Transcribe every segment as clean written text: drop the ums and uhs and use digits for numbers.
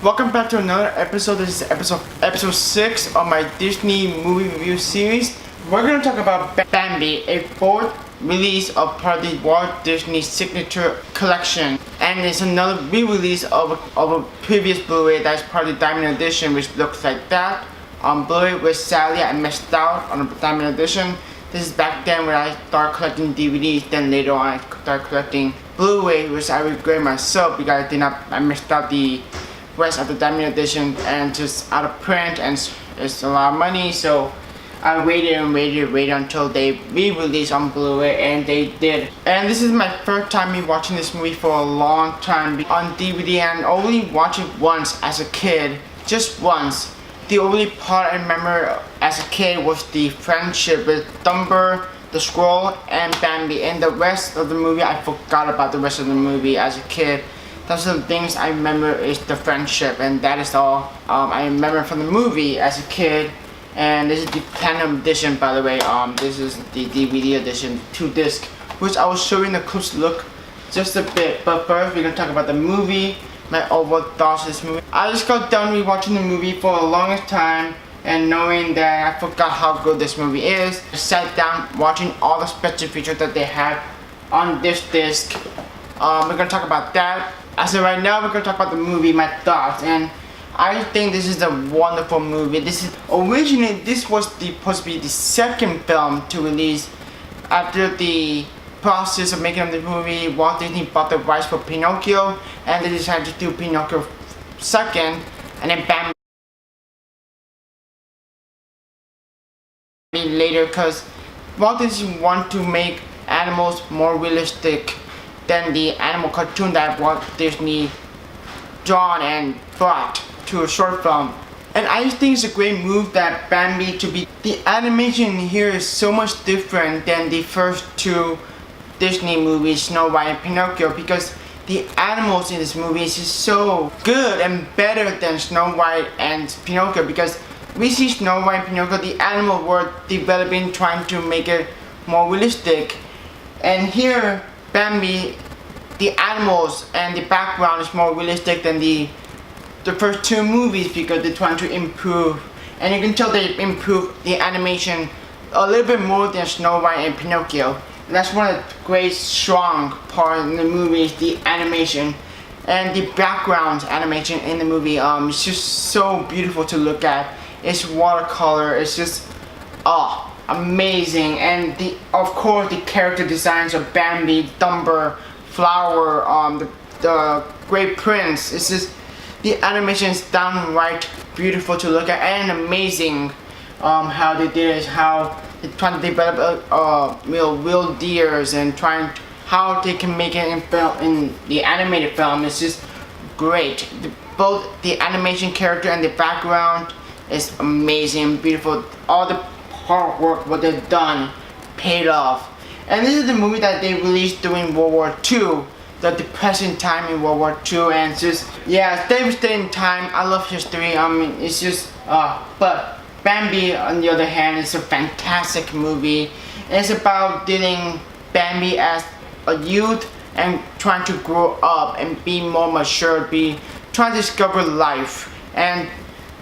welcome back to another episode. This is episode 6 of my Disney movie review series. We're going to talk about Bambi, a fourth release of part of the Walt Disney Signature Collection. And it's another re-release of a previous Blu-ray that's part of the Diamond Edition, which looks like that. On Blu-ray, which sadly I missed out on the Diamond Edition. This is back then when I started collecting DVDs, then later on I started collecting Blu-ray, which I regret myself because I missed out the rest of the Diamond Edition and just out of print, and it's a lot of money, so I waited until they re-released on Blu-ray, and they did. And this is my first time me watching this movie for a long time on DVD, and only watched it once as a kid, just once. The only part I remember as a kid was the friendship with Dumbo, the squirrel, and Bambi, and the rest of the movie I forgot about the rest of the movie as a kid. Those are the things I remember is the friendship, and that is all I remember from the movie as a kid. And this is the Platinum Edition, by the way. This is the DVD edition, 2-disc, which I will show you in a close look just a bit. But first, we're gonna talk about the movie, my overall thoughts of this movie. I just got done rewatching the movie for the longest time, and knowing that I forgot how good this movie is. I sat down watching all the special features that they have on this disc. We're gonna talk about that. As of right now, we're gonna talk about the movie, my thoughts, and I think this is a wonderful movie. Originally this was supposed to be the second film to release. After the process of making the movie, Walt Disney bought the rights for Pinocchio, and they decided to do Pinocchio second, and then Bambi later, because Walt Disney wanted to make animals more realistic than the animal cartoon that Walt Disney drawn and brought to a short film. And I just think it's a great move that Bambi to be. The animation here is so much different than the first two Disney movies, Snow White and Pinocchio, because the animals in this movie is just so good and better than Snow White and Pinocchio, because we see Snow White and Pinocchio, the animals were developing, trying to make it more realistic. And here, Bambi, the animals and the background is more realistic than the first two movies, because they're trying to improve. And you can tell they improved the animation a little bit more than Snow White and Pinocchio. And that's one of the great strong parts in the movie, is the animation. And the background animation in the movie, it's just so beautiful to look at. It's watercolor, it's just, amazing. And of course the character designs of Bambi, Dumbo, Flower, the Great Prince. It's just, the animation is downright beautiful to look at, and amazing how they did it, how they're trying to develop real deers, and how they can make it in the animated film. It's just great. Both the animation character and the background is amazing, beautiful. All the hard work, what they've done, paid off. And this is the movie that they released during World War II, the depressing time in World War II, and it's just, yeah, it's devastating time. I love history. I mean, it's just, but Bambi, on the other hand, is a fantastic movie. It's about dealing Bambi as a youth and trying to grow up and be more mature, trying to discover life. And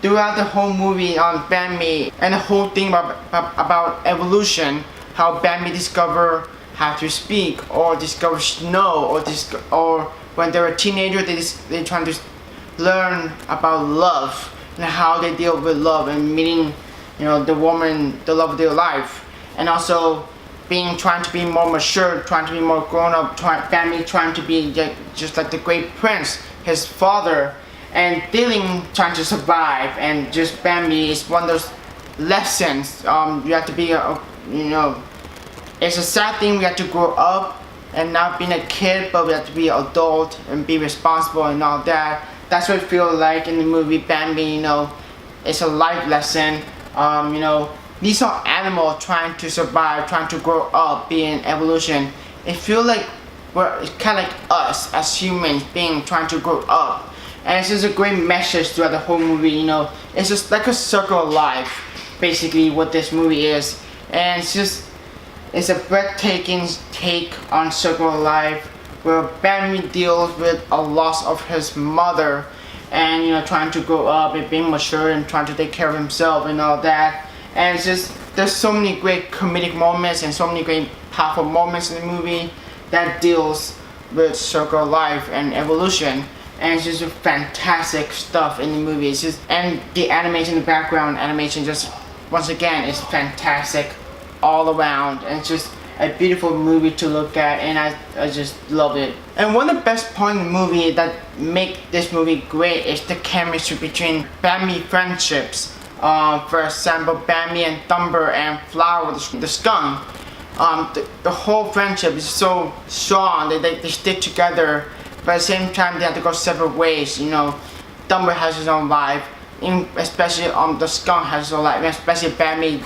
throughout the whole movie on Bambi, and the whole thing about evolution, how Bambi discover how to speak, or discover snow, or when they're a teenager, they trying to learn about love and how they deal with love and meeting, the woman, the love of their life, and also trying to be more mature, trying to be more grown up, Bambi trying to be just like the Great Prince, his father, and trying to survive. And just Bambi is one of those lessons. You have to be it's a sad thing, we have to grow up and not being a kid, but we have to be an adult and be responsible and all that. That's what it feels like in the movie Bambi. It's a life lesson. These are animals trying to survive, trying to grow up, being evolution. It feels like it's kind of like us as humans trying to grow up. And it's just a great message throughout the whole movie. It's just like a circle of life, basically what this movie is. And it's a breathtaking take on circle of life, where Bambi deals with a loss of his mother, and trying to grow up and being mature and trying to take care of himself and all that. And it's just there's so many great comedic moments and so many great powerful moments in the movie that deals with circle of life and evolution. And it's just fantastic stuff in the movie. It's just, and the animation, the background animation, just once again is fantastic all around. And it's just a beautiful movie to look at, and I just love it. And one of the best points in the movie that make this movie great is the chemistry between Bambi friendships. For example, Bambi and Thumper and Flower, the skunk. The whole friendship is so strong that they stick together, but at the same time they have to go separate ways. Thumper has his own life, especially the skunk has his own life, especially Bambi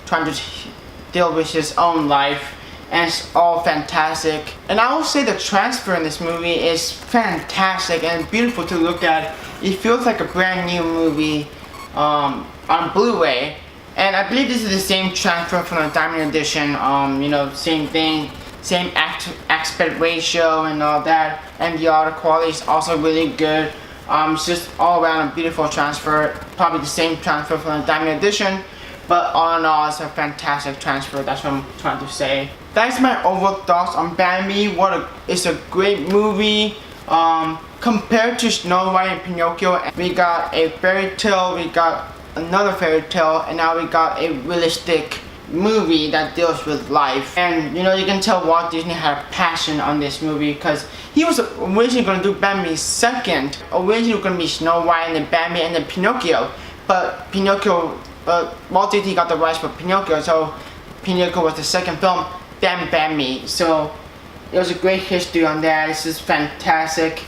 trying to deal with his own life, and it's all fantastic. And I will say the transfer in this movie is fantastic and beautiful to look at. It feels like a brand new movie on Blu-ray, and I believe this is the same transfer from the Diamond Edition. Same thing, same aspect ratio and all that, and the audio quality is also really good. It's just all around a beautiful transfer, probably the same transfer from the Diamond Edition, but all in all, it's a fantastic transfer. That's what I'm trying to say. That's my overall thoughts on Bambi. It's a great movie. Compared to Snow White and Pinocchio, we got a fairy tale, we got another fairy tale, and now we got a realistic movie that deals with life. And you can tell Walt Disney had a passion on this movie, because he was originally going to do Bambi second. Originally going to be Snow White and then Bambi and then Pinocchio, but Walt Disney got the rights for Pinocchio, so Pinocchio was the second film, then Bambi. So it was a great history on that. It's just fantastic,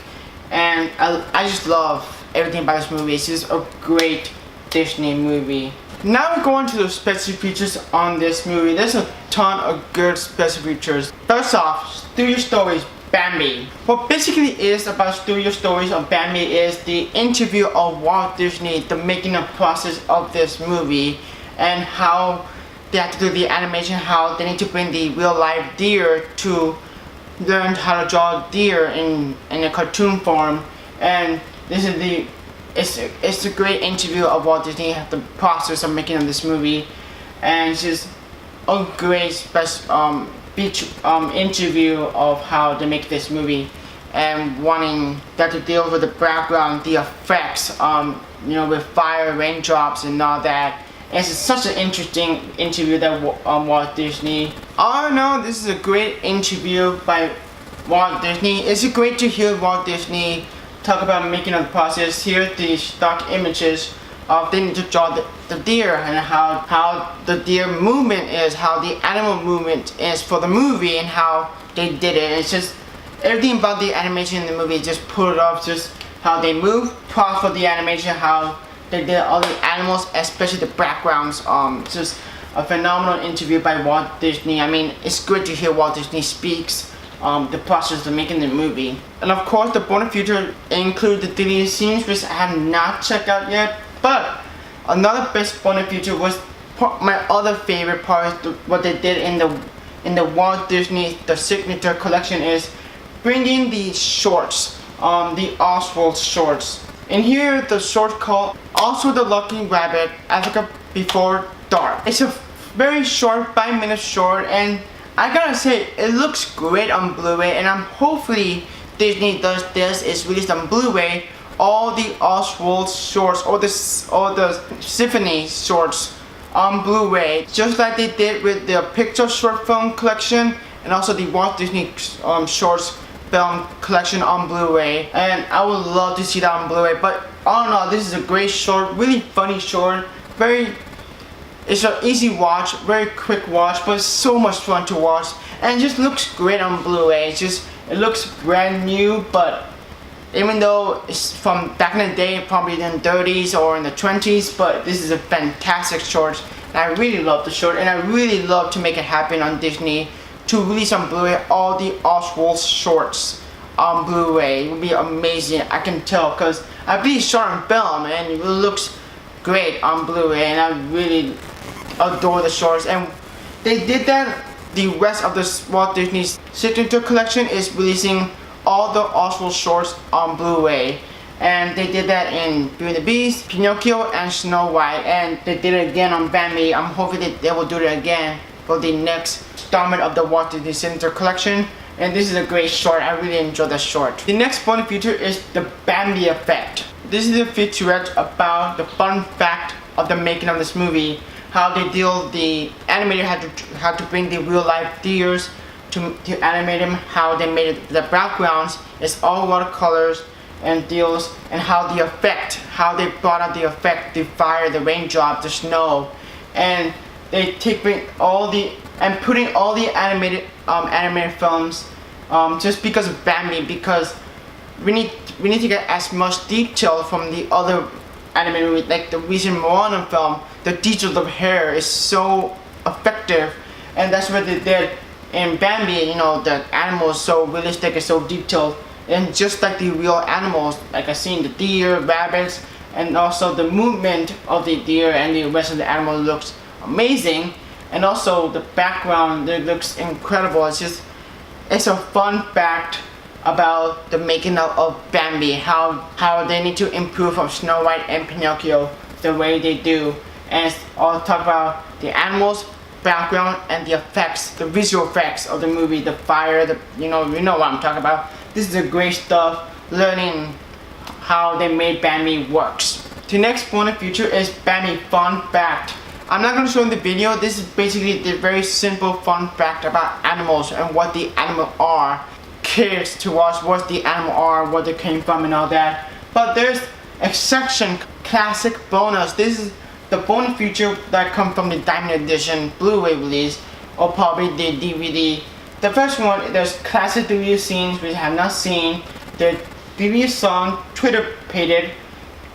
and I just love everything about this movie. It's just a great Disney movie. Now we're going to the special features on this movie. There's a ton of good special features. First off, Studio Stories Bambi. What basically is about Studio Stories of Bambi is the interview of Walt Disney, the making of process of this movie, and how they have to do the animation, how they need to bring the real life deer to learn how to draw deer in a cartoon form. And this is it's a great interview of Walt Disney, the process of making of this movie, and it's just a great special interview of how they make this movie, and wanting that to deal with the background, the effects, with fire, raindrops, and all that. And it's such an interesting interview that Walt Disney. All in all, this is a great interview by Walt Disney. It's great to hear Walt Disney talk about making of the process, hear the stock images of they need to draw the deer, and how the deer movement is, how the animal movement is for the movie, and how they did it. It's just everything about the animation in the movie just put it off, just how they move, props for the animation, how they did all the animals, especially the backgrounds. Just a phenomenal interview by Walt Disney. I mean, it's good to hear Walt Disney speaks the process of making the movie. And of course, the bonus feature include the deleted scenes, which I have not checked out yet. But another best bonus feature was my other favorite part, what they did in the Walt Disney, the signature collection, is bringing the shorts, the Oswald shorts. And here the short called Also the Lucky Rabbit, Africa Before Dark. It's a very short, 5-minute short, and I gotta say, it looks great on Blu-ray, and I'm hopefully Disney does this, is released on Blu-ray, all the Oswald shorts, or the Symphony shorts on Blu-ray, just like they did with the Pixar short film collection, and also the Walt Disney shorts film collection on Blu-ray. And I would love to see that on Blu-ray, but all in all, this is a great short, really funny short, it's an easy watch, very quick watch, but it's so much fun to watch, and it just looks great on Blu-ray. It looks brand new, but even though it's from back in the day, probably in the 30s or in the 20s, but this is a fantastic short, and I really love the short, and I really love to make it happen on Disney to release on Blu-ray all the Oswald shorts on Blu-ray. It would be amazing, I can tell, because I believe it's shot on film, and it looks great on Blu-ray, and I really adore the shorts. And they did that. The rest of the Walt Disney's signature collection is releasing all the Oswald shorts on Blu-ray, And they did that in Beauty and the Beast, Pinocchio, and Snow White. And they did it again on Bambi. I'm hoping that they will do it again for the next installment of the Walt Disney Center collection. And this is a great short. I really enjoyed that short. The next bonus feature is the Bambi effect. This is a featurette about the fun fact of the making of this movie. How they deal, the animator had to bring the real life deers to animate them. How they made it, the backgrounds is all watercolors and deals, and how the effect, how they brought out the effect, the fire, the raindrop, the snow, and they putting all the animated films just because of Bambi, because we need to get as much detail from the other animated movies, like the recent Moana film. The detail of hair is so effective, and that's what they did in Bambi. You know, the animals so realistic and so detailed, and just like the real animals, like I seen the deer, rabbits, and also the movement of the deer and the rest of the animal looks amazing, and also the background, it looks incredible. It's a fun fact about the making of Bambi, how they need to improve from Snow White and Pinocchio the way they do. And I'll talk about the animals, background, and the effects, the visual effects of the movie, the fire, you know what I'm talking about. This is a great stuff, learning how they made Bambi works. The next bonus feature is Bambi fun fact. I'm not going to show in the video. This is basically the very simple fun fact about animals and what the animal are. Kids to watch what the animal are, where they came from, and all that. But there's a section, classic bonus. This is the bonus feature that comes from the Diamond Edition Blu-ray release, or probably the DVD. The first one, there's classic DVD scenes we have not seen. The DVD song, Twitter painted,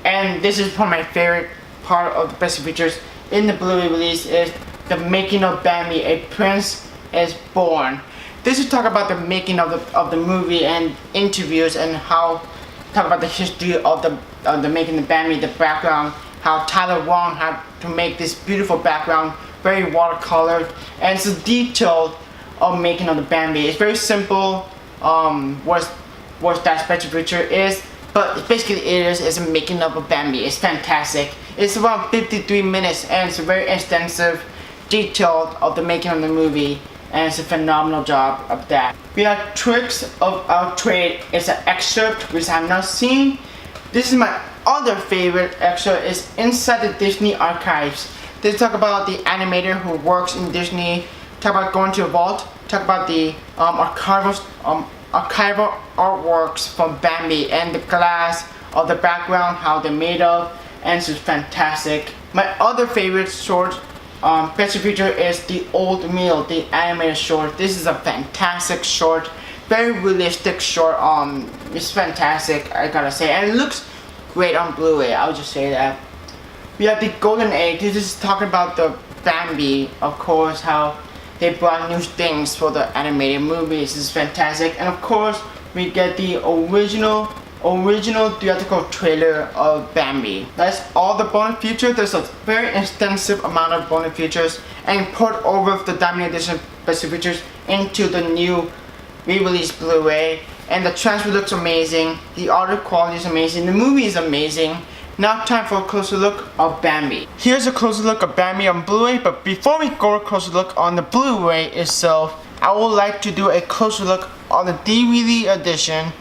and this is probably my favorite part of the best features in the Blu-ray release is the making of Bambi, A Prince is Born. This is talk about the making of the movie and interviews, and how talk about the history of the making of Bambi, the background, how Tyler Wong had to make this beautiful background, very watercolored, and it's a detailed of making of the Bambi. It's very simple. What that special feature is, but basically it's a making of a Bambi. It's fantastic. It's around 53 minutes, and it's a very extensive, detailed of the making of the movie, and it's a phenomenal job of that. We have Tricks of Our Trade. It's an excerpt which I have not seen. This is my other favorite excerpt. Is inside the Disney archives. They talk about the animator who works in Disney. Talk about going to a vault. Talk about the archival artworks from Bambi and the glass of the background, how they're made of, and it's just fantastic. My other favorite short special feature is The Old Meal, the animated short. This is a fantastic short, very realistic short. It's fantastic, I gotta say, and it looks great on Blu-ray. I'll just say that. We have The Golden Age. This is talking about the Bambi, of course, how they brought new things for the animated movies. This is fantastic, and of course we get the original theatrical trailer of Bambi. That's all the bonus features. There's a very extensive amount of bonus features, and put over the Diamond Edition special features into the new re-release Blu-ray. And the transfer looks amazing. The audio quality is amazing. The movie is amazing. Now time for a closer look of Bambi. Here's a closer look of Bambi on Blu-ray, but before we go a closer look on the Blu-ray itself, I would like to do a closer look on the DVD edition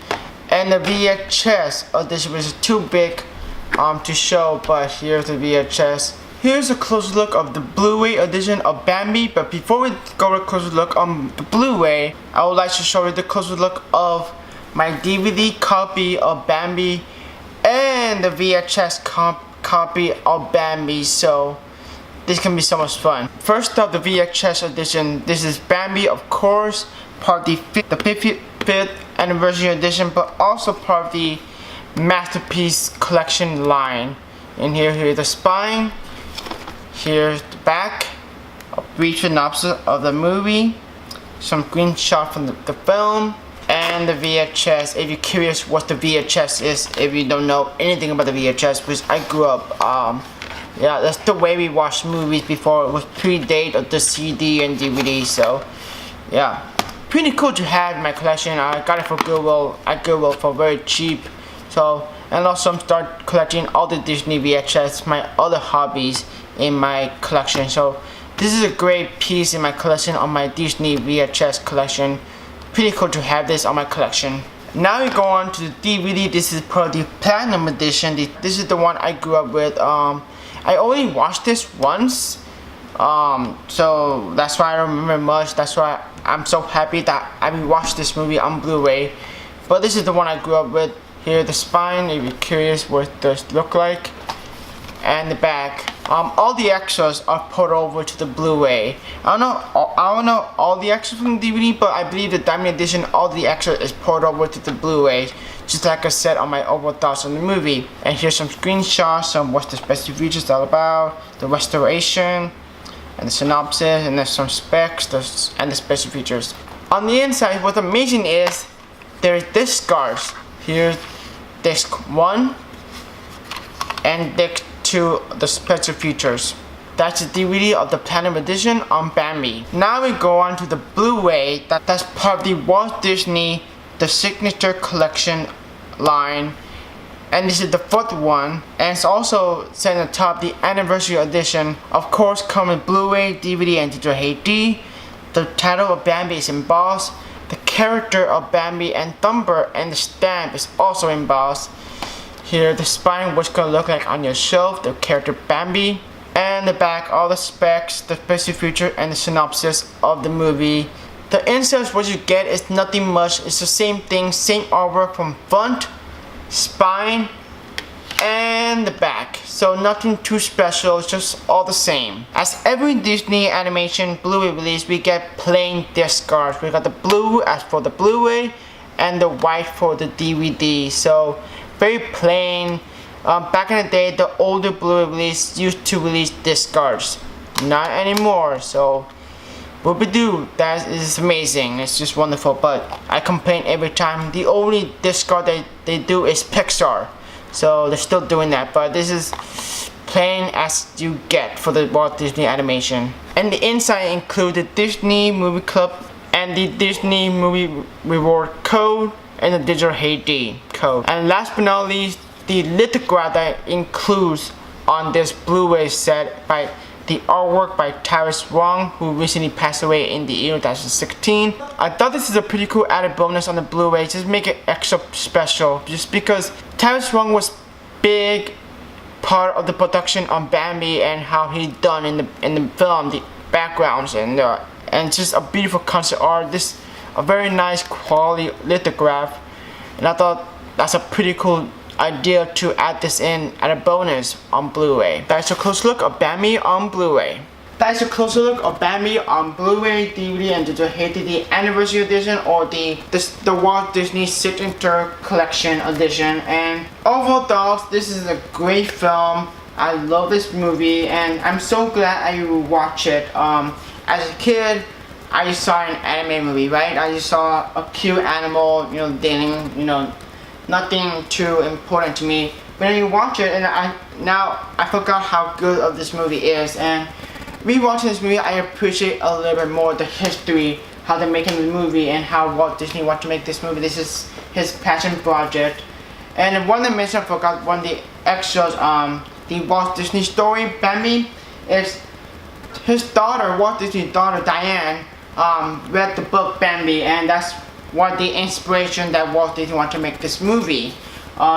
and the VHS edition, which is too big to show, but here's the VHS. Here's a closer look of the Blu-ray edition of Bambi, but before we go a closer look on the Blu-ray, I would like to show you the closer look of my DVD copy of Bambi and the VHS copy of Bambi, so this can be so much fun. First up, the VHS edition. This is Bambi, of course, part of the 55th anniversary edition, but also part of the Masterpiece Collection line. And here's the spine, here's the back, a brief synopsis of the movie, some screenshots from the film, and the VHS. If you're curious what the VHS is, if you don't know anything about the VHS, because I grew up, yeah, that's the way we watched movies before. It was predate of the CD and DVD, so yeah, pretty cool to have in my collection. I got it for Goodwill, at Goodwill for very cheap. So and also start collecting all the Disney VHS, my other hobbies in my collection. So this is a great piece in my collection on my Disney VHS collection. Pretty cool to have this on my collection. Now we go on to the DVD. This is probably the Platinum Edition. This is the one I grew up with. I only watched this once, so that's why I don't remember much. That's why I'm so happy that I rewatched this movie on Blu-ray. But this is the one I grew up with. Here the spine, if you're curious what this look like, and the back. All the extras are put over to the Blu-ray. I don't know all the extras from the DVD, but I believe the Diamond Edition, all the extras is put over to the Blu-ray, just like I said on my overall thoughts on the movie. And here's some screenshots, some what the special features all about, the restoration, and the synopsis, and there's some specs, and the special features. On the inside, what's amazing is there's disc cards. Here's disc 1 and disc 2, the special features. That's the DVD of the Platinum Edition on Bambi. Now we go on to the Blu-ray. That's part of the Walt Disney, the Signature Collection line. And this is the 4th one. And it's also set on the top, the Anniversary Edition. Of course, come with Blu-ray, DVD, and digital HD. The title of Bambi is embossed. The character of Bambi and Thumper and the stamp is also embossed. Here the spine, what's gonna look like on your shelf, the character Bambi, and the back, all the specs, the special feature, and the synopsis of the movie. The inserts, what you get is nothing much. It's the same thing, same artwork from front, spine, and the back. So nothing too special, it's just all the same. As every Disney animation Blu-ray release, we get plain disc cards. We got the blue as for the Blu-ray, and the white for the DVD. So very plain. Back in the day, the older Blu-ray release used to release disc cards. Not anymore. So what we do, that is amazing. It's just wonderful. But I complain every time. The only disc card they do is Pixar. So they're still doing that. But this is plain as you get for the Walt Disney animation. And the inside include the Disney Movie Club and the Disney Movie Reward Code and the digital HD code. And last but not least, the lithograph that includes on this Blu-ray set by the artwork by Tyrus Wong, who recently passed away in the year 2016. I thought this is a pretty cool added bonus on the Blu-ray, just make it extra special, just because Tyrus Wong was big part of the production on Bambi and how he done in the film, the backgrounds and just a beautiful concept art. This a very nice quality lithograph, and I thought that's a pretty cool idea to add this in as a bonus on Blu-ray. That's a close look of Bambi on Blu-ray. That's a closer look of Bambi on Blu-ray, DVD, and digital HD, the Anniversary Edition or the Walt Disney Signature Collection Edition. And overall thoughts, this is a great film. I love this movie, and I'm so glad I will watch it. As a kid, I just saw an anime movie, right? I just saw a cute animal, dating, nothing too important to me. But then you watch it, and I forgot how good of this movie is. And rewatching this movie, I appreciate a little bit more the history, how they're making the movie, and how Walt Disney wanted to make this movie. This is his passion project. And one that mentioned, I forgot one of the extras, the Walt Disney story, Bambi, is his daughter, Walt Disney's daughter, Diane, read the book Bambi, and that's what the inspiration that Walt Disney wanted to make this movie,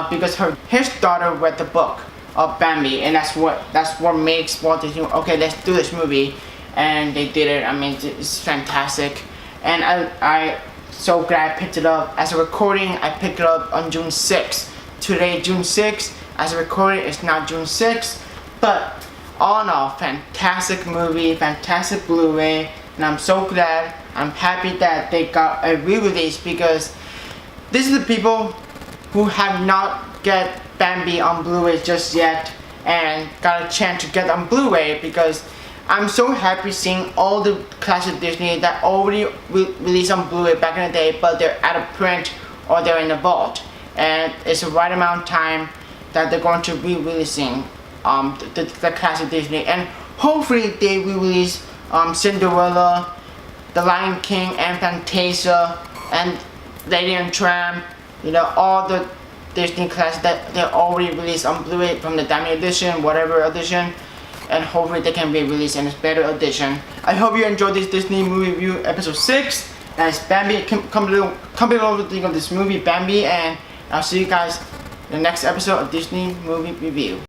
because his daughter read the book of Bambi, and that's what makes Walt Disney, okay, let's do this movie, and they did it. I mean, it's fantastic, and I so glad I picked it up. As a recording, I picked it up on June 6th. Today, June 6th. As a recording, it's not June 6th, but all in all, fantastic movie, fantastic Blu-ray, and I'm so glad, I'm happy that they got a re-release, because this is the people who have not get Bambi on Blu-ray just yet and got a chance to get on Blu-ray, because I'm so happy seeing all the classic Disney that already released on Blu-ray back in the day, but they're out of print or they're in the vault, and it's the right amount of time that they're going to be releasing the classic Disney, and hopefully they will release Cinderella, The Lion King, and Fantasia, and Lady and Tramp, all the Disney classic that they already released on Blu-ray from the Diamond Edition, whatever edition, and hopefully they can be released in a better edition. I hope you enjoyed this Disney movie review episode 6. As Bambi, come below what you think of this movie, Bambi, and I'll see you guys in the next episode of Disney movie review.